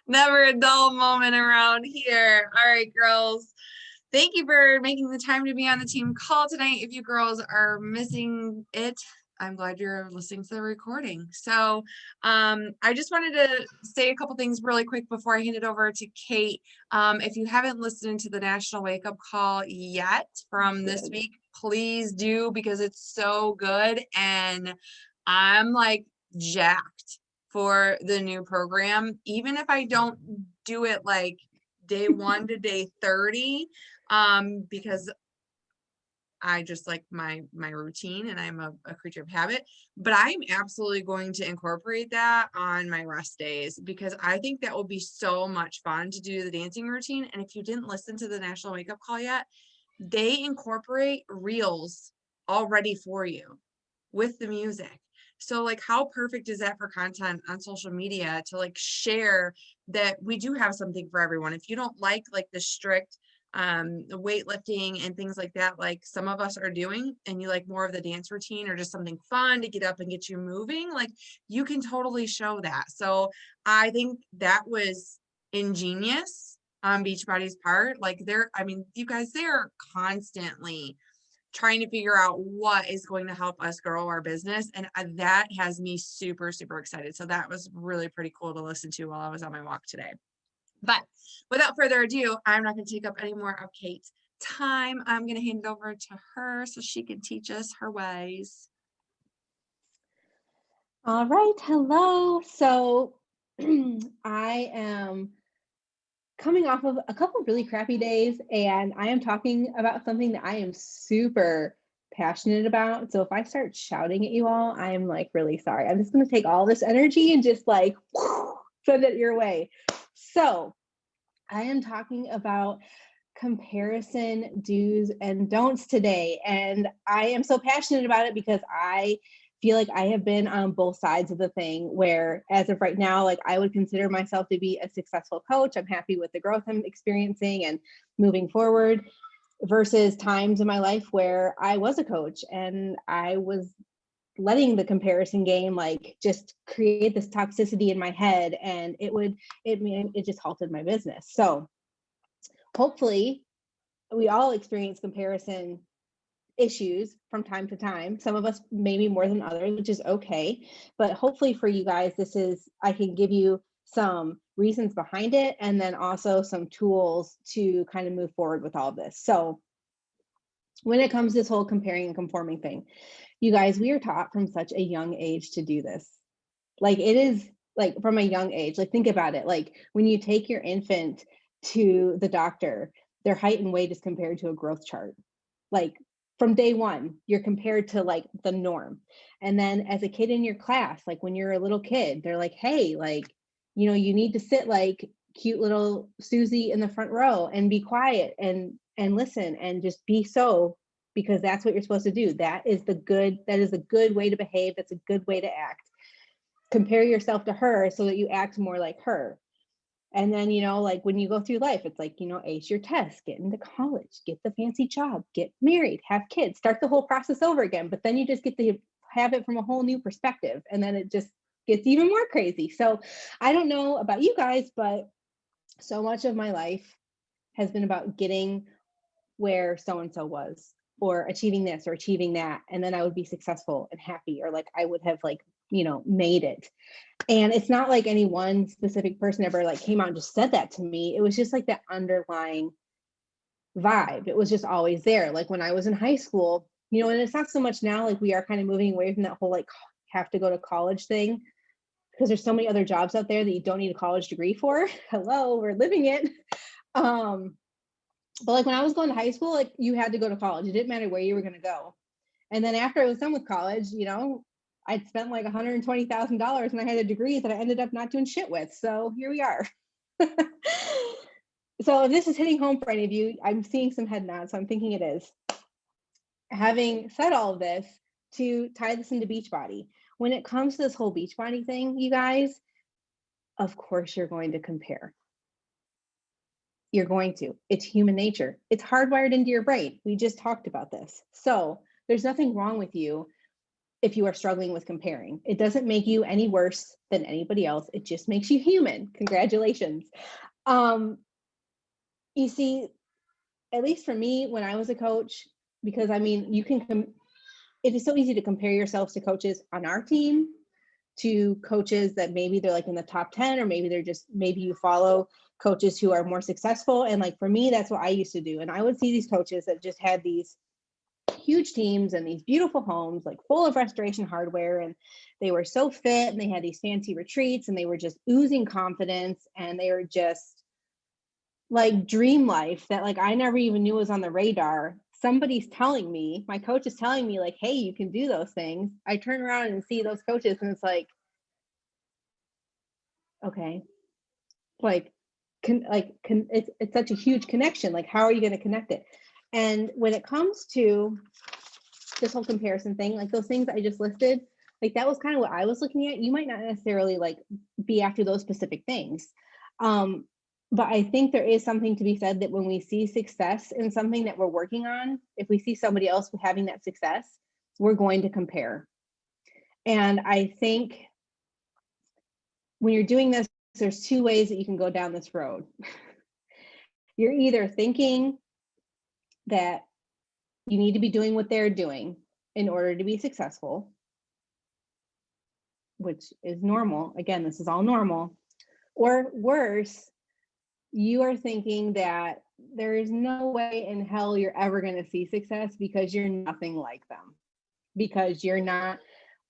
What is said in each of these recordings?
Never a dull moment around here. All right, girls. Thank you for making the time to be on the team call tonight. If you girls are missing it, I'm glad you're listening to the recording. So I just wanted to say a couple things really quick before I hand it over to Kate. If you haven't listened to the National Wake Up Call yet from this week, please do, because it's so good. And I'm like jacked for the new program. Even if I don't do it like day 1 to day 30, because I just like my routine and I'm a creature of habit, but I'm absolutely going to incorporate that on my rest days because I think that will be so much fun to do the dancing routine. And if you didn't listen to the National Wake Up Call yet, they incorporate reels already for you with the music. So like how perfect is that for content on social media to like share that we do have something for everyone. If you don't like the strict weightlifting and things like that, like some of us are doing, and you like more of the dance routine or just something fun to get up and get you moving, like you can totally show that. So I think that was ingenious on Beachbody's part. Like I mean, you guys, they're constantly trying to figure out what is going to help us grow our business. And that has me super, super excited. So that was really pretty cool to listen to while I was on my walk today. But without further ado, I'm not going to take up any more of Kate's time. I'm going to hand it over to her so she can teach us her ways. All right. Hello. So I am coming off of a couple of really crappy days, and I am talking about something that I am super passionate about. So if I start shouting at you all, I am like really sorry. I'm just going to take all this energy and just like send it your way. So I am talking about comparison do's and don'ts today. And I am so passionate about it because I feel like I have been on both sides of the thing where as of right now, like I would consider myself to be a successful coach. I'm happy with the growth I'm experiencing and moving forward versus times in my life where I was a coach and I was letting the comparison game like just create this toxicity in my head, and it just halted my business. So hopefully we all experience comparison issues from time to time. Some of us maybe more than others, which is okay. But hopefully for you guys, I can give you some reasons behind it and then also some tools to kind of move forward with all of this. So when it comes to this whole comparing and conforming thing, you guys, we are taught from such a young age to do this. Like it is like from a young age, like think about it. Like when you take your infant to the doctor, their height and weight is compared to a growth chart. Like from day one, you're compared to like the norm. And then as a kid in your class, like when you're a little kid, they're like, hey, like, you need to sit like cute little Susie in the front row and be quiet and listen and just be so, because that's what you're supposed to do. That is a good way to behave. That's a good way to act. Compare yourself to her so that you act more like her. And then, like when you go through life, it's like, ace your test, get into college, get the fancy job, get married, have kids, start the whole process over again. But then you just get to have it from a whole new perspective. And then it just gets even more crazy. So I don't know about you guys, but so much of my life has been about getting where so-and-so was, or achieving this or achieving that. And then I would be successful and happy, or like I would have like, made it. And it's not like any one specific person ever like came out and just said that to me. It was just like that underlying vibe. It was just always there. Like when I was in high school, and it's not so much now, like we are kind of moving away from that whole like have to go to college thing, because there's so many other jobs out there that you don't need a college degree for. Hello, we're living it. But like when I was going to high school, like you had to go to college. It didn't matter where you were going to go. And then after I was done with college, I'd spent like $120,000 and I had a degree that I ended up not doing shit with. So here we are. So if this is hitting home for any of you, I'm seeing some head nods, so I'm thinking it is. Having said all of this, to tie this into Beachbody, when it comes to this whole Beachbody thing, you guys, of course you're going to compare. You're going to. It's human nature. It's hardwired into your brain. We just talked about this. So there's nothing wrong with you if you are struggling with comparing. It doesn't make you any worse than anybody else. It just makes you human. Congratulations. You see, at least for me, when I was a coach, because I mean, it is so easy to compare yourselves to coaches on our team, to coaches that maybe they're like in the top 10, or maybe you follow coaches who are more successful. And like for me, that's what I used to do. And I would see these coaches that just had these huge teams and these beautiful homes, like full of restoration hardware. And they were so fit and they had these fancy retreats and they were just oozing confidence. And they were just like dream life that like I never even knew was on the radar. Somebody's telling me, my coach is telling me like, hey, you can do those things. I turn around and see those coaches and it's like, okay, like, it's such a huge connection. Like, how are you going to connect it? And when it comes to this whole comparison thing, like those things I just listed, like that was kind of what I was looking at. You might not necessarily like be after those specific things. But I think there is something to be said that when we see success in something that we're working on, if we see somebody else having that success, we're going to compare. And I think when you're doing this, there's two ways that you can go down this road. You're either thinking that you need to be doing what they're doing in order to be successful, which is normal. Again, this is all normal. Or worse, you are thinking that there is no way in hell you're ever going to see success because you're nothing like them, because you're not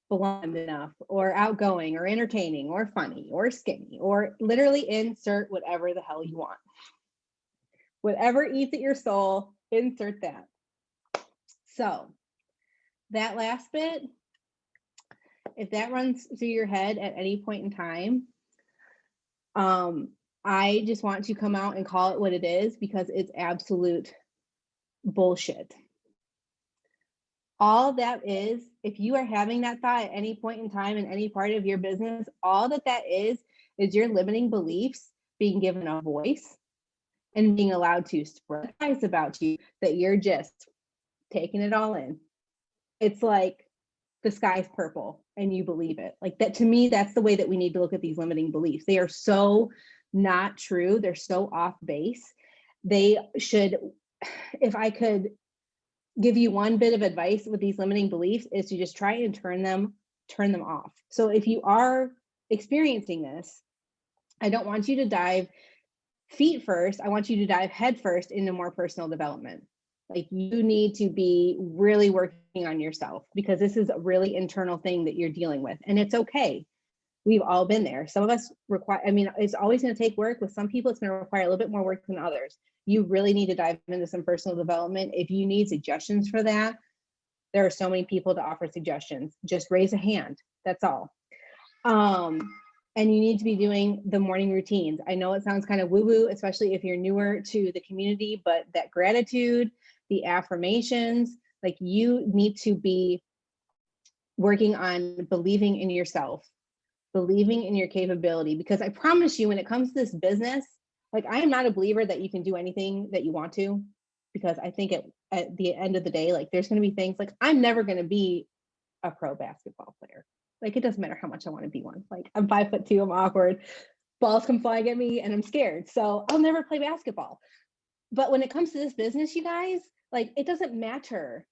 blonde enough or outgoing or entertaining or funny or skinny, or literally insert whatever the hell you want. Whatever eats at your soul, insert that. So that last bit, if that runs through your head at any point in time, I just want to come out and call it what it is, because it's absolute bullshit. All that is, if you are having that thought at any point in time in any part of your business, all that is your limiting beliefs being given a voice and being allowed to spread lies about you that you're just taking it all in. It's like the sky's purple and you believe it. Like that, to me, that's the way that we need to look at these limiting beliefs. They are so not true. They're so off base. They should, if I could give you one bit of advice with these limiting beliefs, is to just try and turn them off. So if you are experiencing this, I don't want you to dive feet first. I want you to dive head first into more personal development. Like you need to be really working on yourself, because this is a really internal thing that you're dealing with, and it's okay. We've all been there. Some of us require, I mean, it's always going to take work. With some people, it's going to require a little bit more work than others. You really need to dive into some personal development. If you need suggestions for that, there are so many people to offer suggestions. Just raise a hand. That's all. And you need to be doing the morning routines. I know it sounds kind of woo-woo, especially if you're newer to the community, but that gratitude, the affirmations, like you need to be working on believing in yourself, believing in your capability, because I promise you, when it comes to this business, like I am not a believer that you can do anything that you want to, because I think at the end of the day, like there's going to be things like I'm never going to be a pro basketball player. Like it doesn't matter how much I want to be one. Like I'm 5'2", I'm awkward, balls come flying at me and I'm scared. So I'll never play basketball. But when it comes to this business, you guys, like it doesn't matter.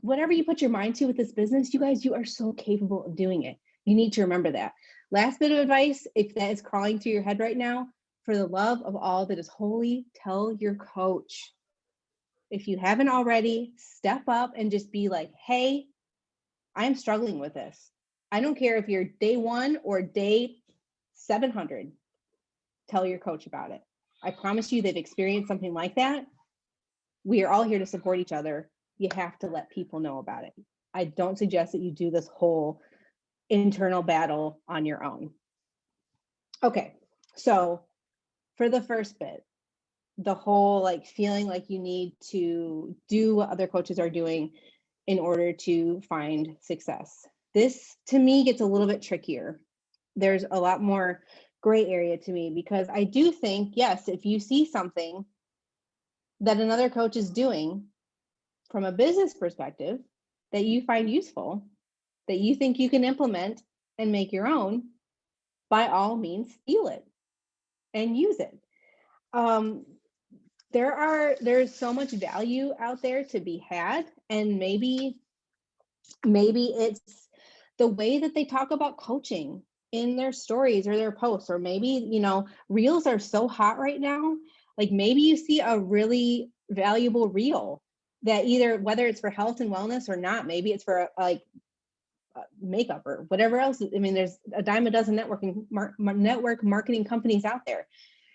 Whatever you put your mind to with this business, you guys, you are so capable of doing it. You need to remember that. Last bit of advice, if that is crawling through your head right now, for the love of all that is holy, tell your coach. If you haven't already, step up and just be like, hey, I'm struggling with this. I don't care if you're day 1 or day 700. Tell your coach about it. I promise you they've experienced something like that. We are all here to support each other. You have to let people know about it. I don't suggest that you do this whole internal battle on your own. Okay, so for the first bit, the whole like feeling like you need to do what other coaches are doing in order to find success. This to me gets a little bit trickier. There's a lot more gray area to me, because I do think, yes, if you see something that another coach is doing from a business perspective, that you find useful, that you think you can implement and make your own, by all means, steal it and use it. There's so much value out there to be had, and maybe it's the way that they talk about coaching in their stories or their posts, or maybe, reels are so hot right now. Like maybe you see a really valuable reel that either, whether it's for health and wellness or not, maybe it's for like makeup or whatever else. I mean, there's a dime a dozen network marketing companies out there.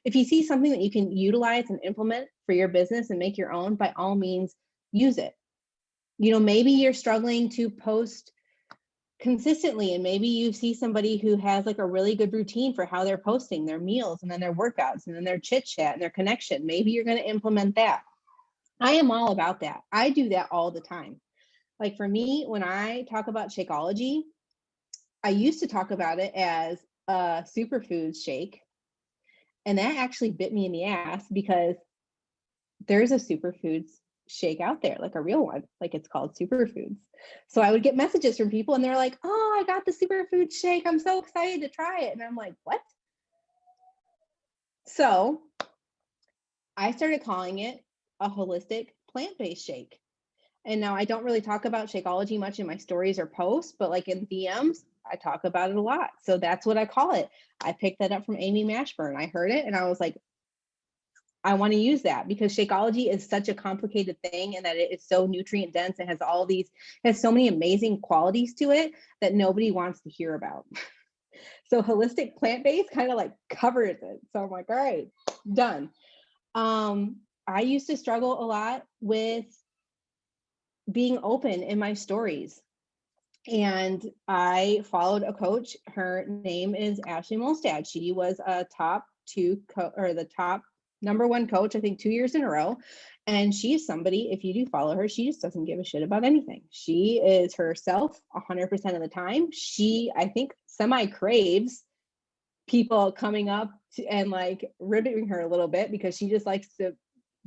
If you see something that you can utilize and implement for your business and make your own, by all means, use it. Maybe you're struggling to post consistently, and maybe you see somebody who has like a really good routine for how they're posting their meals and then their workouts and then their chit chat and their connection. Maybe you're going to implement that. I am all about that. I do that all the time. Like for me, when I talk about Shakeology, I used to talk about it as a superfood shake. And that actually bit me in the ass, because there's a superfoods shake out there, like a real one, like it's called Superfoods. So I would get messages from people and they're like, oh, I got the superfood shake, I'm so excited to try it. And I'm like, what? So I started calling it a holistic plant-based shake. And now I don't really talk about Shakeology much in my stories or posts, but like in DMs, I talk about it a lot. So that's what I call it. I picked that up from Amy Mashburn. I heard it and I was like, I want to use that, because Shakeology is such a complicated thing, and that it is so nutrient dense and has so many amazing qualities to it that nobody wants to hear about. So holistic plant-based kind of like covers it. So I'm like, all right, done. I used to struggle a lot with being open in my stories. And I followed a coach. Her name is Ashley Molstad. She was a top number one coach, I think 2 years in a row. And she's somebody, if you do follow her, she just doesn't give a shit about anything. She is herself 100% of the time. She, I think, semi craves people coming up and like ribbing her a little bit, because she just likes to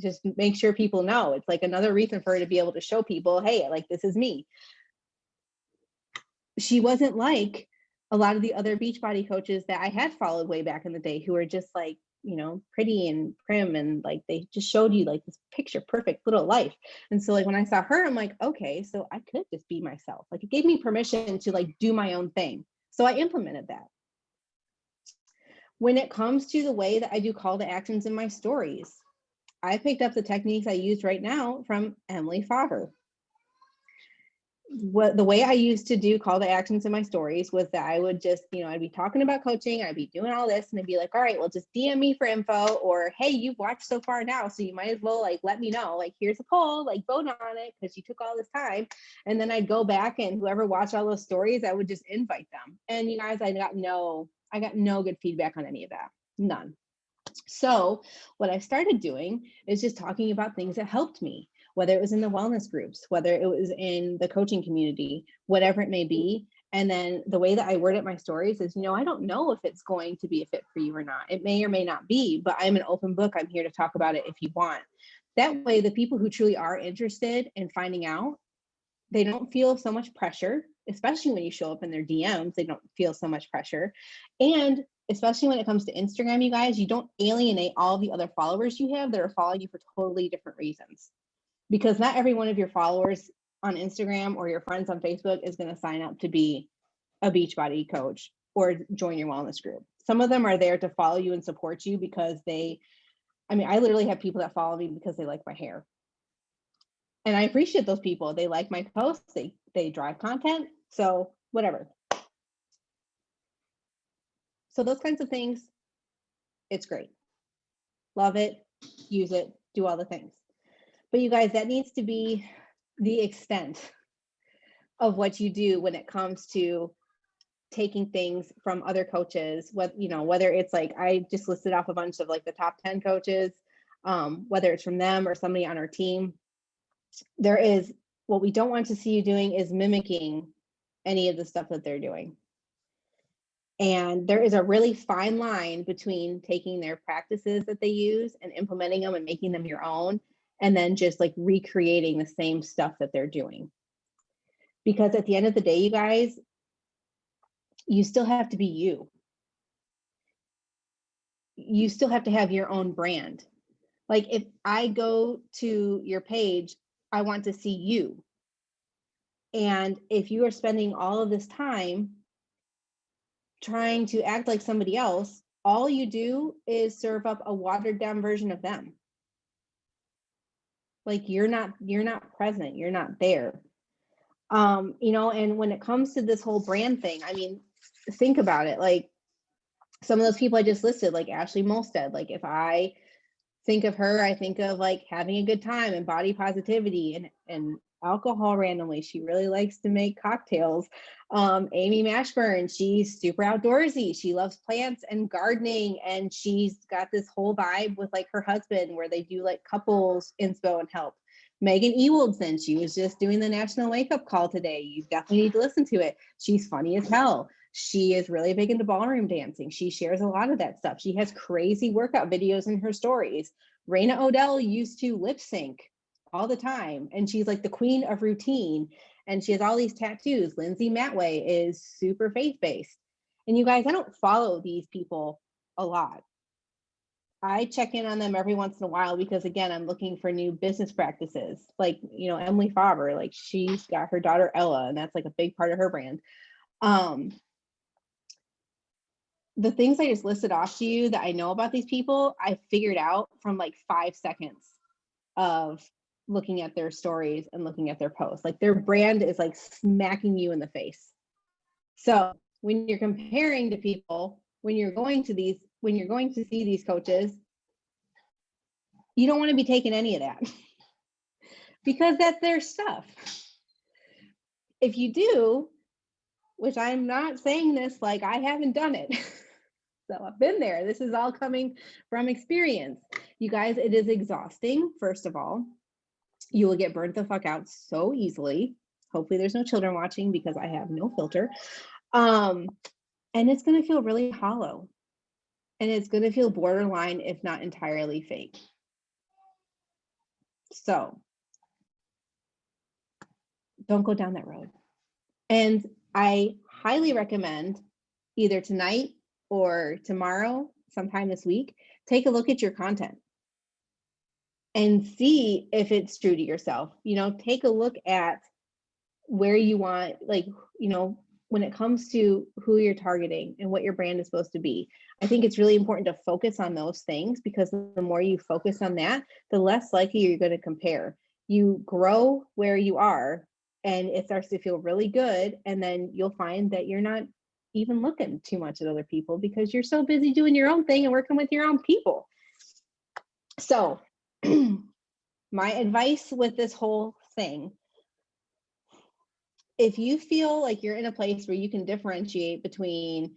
just make sure people know. It's like another reason for her to be able to show people, hey, like this is me. She wasn't like a lot of the other Beachbody coaches that I had followed way back in the day, who were just like, pretty and prim, and like they just showed you like this picture perfect little life. And so like when I saw her, I'm like, okay, so I could just be myself. Like it gave me permission to like do my own thing. So I implemented that. When it comes to the way that I do call to actions in my stories, I picked up the techniques I use right now from Emily Faber. The way I used to do call to actions in my stories was that I would just, I'd be talking about coaching, I'd be doing all this, and I'd be like, all right, well, just DM me for info, or hey, you've watched so far now, so you might as well like let me know, like here's a poll, like vote on it because you took all this time. And then I'd go back, and whoever watched all those stories, I would just invite them. And you guys, I got no good feedback on any of that, none. So what I started doing is just talking about things that helped me, whether it was in the wellness groups, whether it was in the coaching community, whatever it may be. And then the way that I word it my stories is, I don't know if it's going to be a fit for you or not. It may or may not be, but I'm an open book. I'm here to talk about it if you want. That way, the people who truly are interested in finding out, they don't feel so much pressure, especially when you show up in their DMs, they don't feel so much pressure. And especially when it comes to Instagram, you guys, you don't alienate all the other followers you have that are following you for totally different reasons. Because not every one of your followers on Instagram or your friends on Facebook is going to sign up to be a Beachbody coach or join your wellness group. Some of them are there to follow you and support you because I literally have people that follow me because they like my hair. And I appreciate those people. They like my posts, they drive content, so whatever. So those kinds of things, it's great. Love it, use it, do all the things. But you guys, that needs to be the extent of what you do when it comes to taking things from other coaches, whether it's like, I just listed off a bunch of like the top 10 coaches, whether it's from them or somebody on our team. What we don't want to see you doing is mimicking any of the stuff that they're doing. And there is a really fine line between taking their practices that they use and implementing them and making them your own, and then just like recreating the same stuff that they're doing. Because at the end of the day, you guys, you still have to be you. You still have to have your own brand. Like if I go to your page, I want to see you. And if you are spending all of this time trying to act like somebody else, all you do is serve up a watered down version of them. Like you're not present, you're not there. You know, and when it comes to this whole brand thing, I mean, think about it. Like some of those people I just listed, like Ashley Molstead, like if I think of her, I think of like having a good time and body positivity and alcohol randomly. She really likes to make cocktails. Amy Mashburn, she's super outdoorsy. She loves plants and gardening, and she's got this whole vibe with like her husband where they do like couples inspo and help. Megan Ewaldson, she was just doing the National Wake Up Call today. You definitely need to listen to it. She's funny as hell. She is really big into ballroom dancing. She shares a lot of that stuff. She has crazy workout videos in her stories. Raina Odell used to lip sync all the time, and she's like the queen of routine, and she has all these tattoos. Lindsay Matway is super faith-based. And you guys, I don't follow these people a lot. I check in on them every once in a while because, again, I'm looking for new business practices. Like, you know, Emily Faber, like she's got her daughter Ella, and that's like a big part of her brand. The things I just listed off to you that I know about these people, I figured out from like 5 seconds of looking at their stories and looking at their posts. Like their brand is like smacking you in the face. So when you're comparing to people, when you're going to see these coaches, you don't want to be taking any of that because that's their stuff. If you do, which I'm not saying this like I haven't done it. So I've been there. This is all coming from experience. You guys, it is exhausting, first of all. You will get burnt the fuck out so easily. Hopefully there's no children watching because I have no filter. And it's going to feel really hollow. And it's going to feel borderline, if not entirely fake. So don't go down that road. And I highly recommend either tonight or tomorrow, sometime this week, take a look at your content and see if it's true to yourself. You know, take a look at where you want, like, you know, when it comes to who you're targeting and what your brand is supposed to be. I think it's really important to focus on those things because the more you focus on that, the less likely you're going to compare. You grow where you are and it starts to feel really good. And then you'll find that you're not even looking too much at other people because you're so busy doing your own thing and working with your own people. So my advice with this whole thing, if you feel like you're in a place where you can differentiate between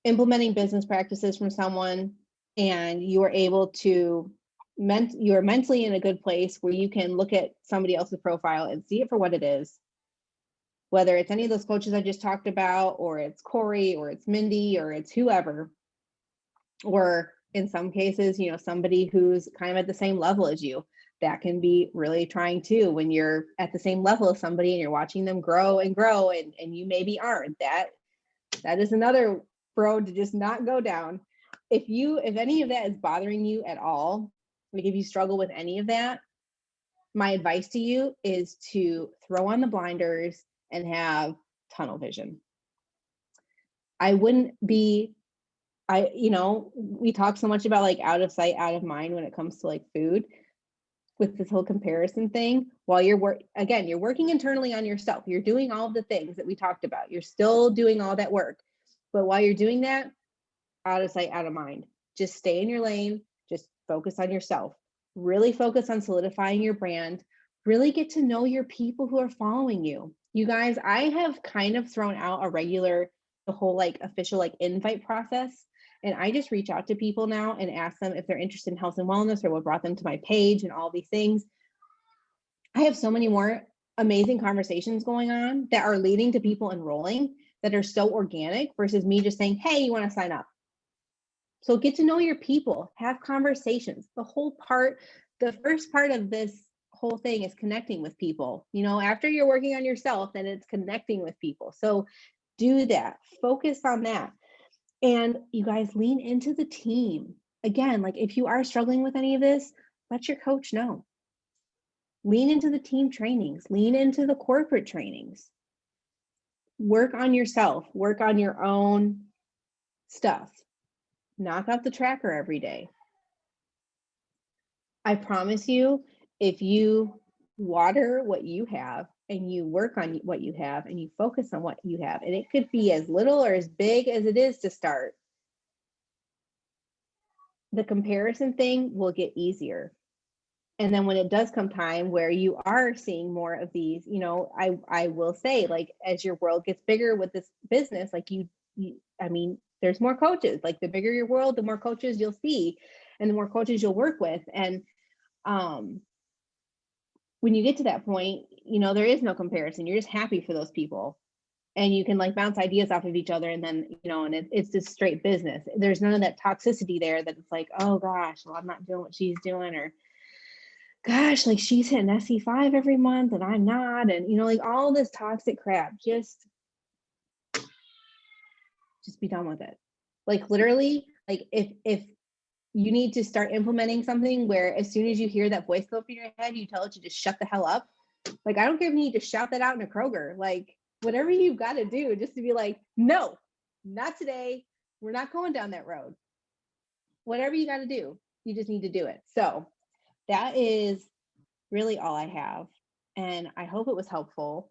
implementing business practices from someone and you are able to you're mentally in a good place where you can look at somebody else's profile and see it for what it is, whether it's any of those coaches I just talked about, or it's Corey, or it's Mindy, or it's whoever, or in some cases, you know, somebody who's kind of at the same level as you. That can be really trying too when you're at the same level as somebody and you're watching them grow and grow and you maybe aren't. That is another road to just not go down. If any of that is bothering you at all, like if you struggle with any of that, my advice to you is to throw on the blinders and have tunnel vision. We talk so much about like out of sight, out of mind when it comes to like food with this whole comparison thing. While you're working internally on yourself, you're doing all of the things that we talked about. You're still doing all that work. But while you're doing that, out of sight, out of mind. Just stay in your lane. Just focus on yourself. Really focus on solidifying your brand. Really get to know your people who are following you. You guys, I have kind of thrown out the whole like official like invite process. And I just reach out to people now and ask them if they're interested in health and wellness or what brought them to my page and all these things. I have so many more amazing conversations going on that are leading to people enrolling that are so organic versus me just saying, hey, you want to sign up? So get to know your people, have conversations. The first part of this whole thing is connecting with people. You know, after you're working on yourself, then it's connecting with people. So do that. Focus on that. And you guys lean into the team. Again, like if you are struggling with any of this, let your coach know. Lean into the team trainings, lean into the corporate trainings. Work on yourself, work on your own stuff. Knock out the tracker every day. I promise you, if you water what you have and you work on what you have and you focus on what you have, and it could be as little or as big as it is to start, the comparison thing will get easier. And then when it does come time where you are seeing more of these, you know, I will say, like, as your world gets bigger with this business, like I mean, there's more coaches. Like the bigger your world, the more coaches you'll see and the more coaches you'll work with. And when you get to that point, you know, there is no comparison. You're just happy for those people. And you can like bounce ideas off of each other. And then, you know, and it's just straight business. There's none of that toxicity there that it's like, oh gosh, well, I'm not doing what she's doing, or gosh, like she's hitting SE5 every month and I'm not. And, you know, like all this toxic crap, just be done with it. Like literally, like if you need to start implementing something where as soon as you hear that voice go up in your head, you tell it to just shut the hell up. Like, I don't care if you need to shout that out in a Kroger, like whatever you've got to do just to be like, no, not today. We're not going down that road. Whatever you got to do, you just need to do it. So that is really all I have. And I hope it was helpful.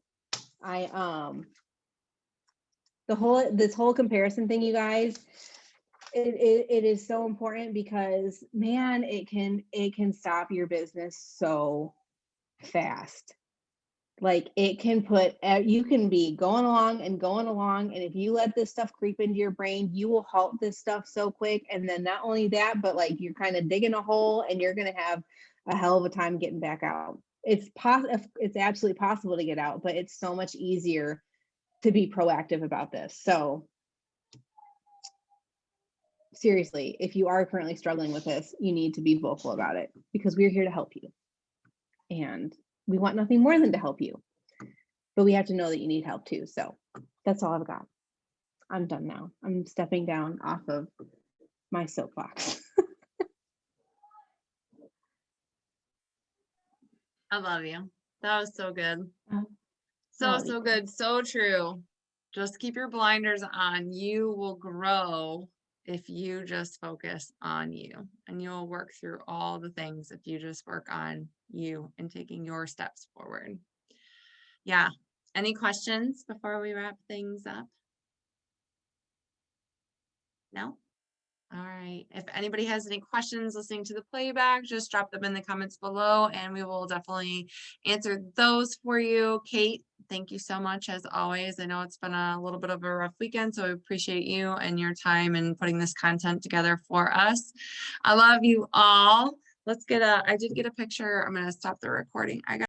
This whole comparison thing, you guys, it is so important because man, it can stop your business so fast. Like it can you can be going along, and if you let this stuff creep into your brain, you will halt this stuff so quick. And then not only that, but like you're kind of digging a hole and you're going to have a hell of a time getting back out. It's absolutely possible to get out, but it's so much easier to be proactive about this. So seriously, if you are currently struggling with this, you need to be vocal about it because we're here to help you. And we want nothing more than to help you. But we have to know that you need help too. So that's all I've got. I'm done now. I'm stepping down off of my soapbox. I love you. That was so good. Oh, So good. So true. Just keep your blinders on. You will grow if you just focus on you, and you'll work through all the things if you just work on you and taking your steps forward. Yeah. Any questions before we wrap things up? No? All right. If anybody has any questions listening to the playback, just drop them in the comments below and we will definitely answer those for you. Kate, thank you so much as always. I know it's been a little bit of a rough weekend, so I appreciate you and your time and putting this content together for us. I love you all. I did get a picture. I'm going to stop the recording.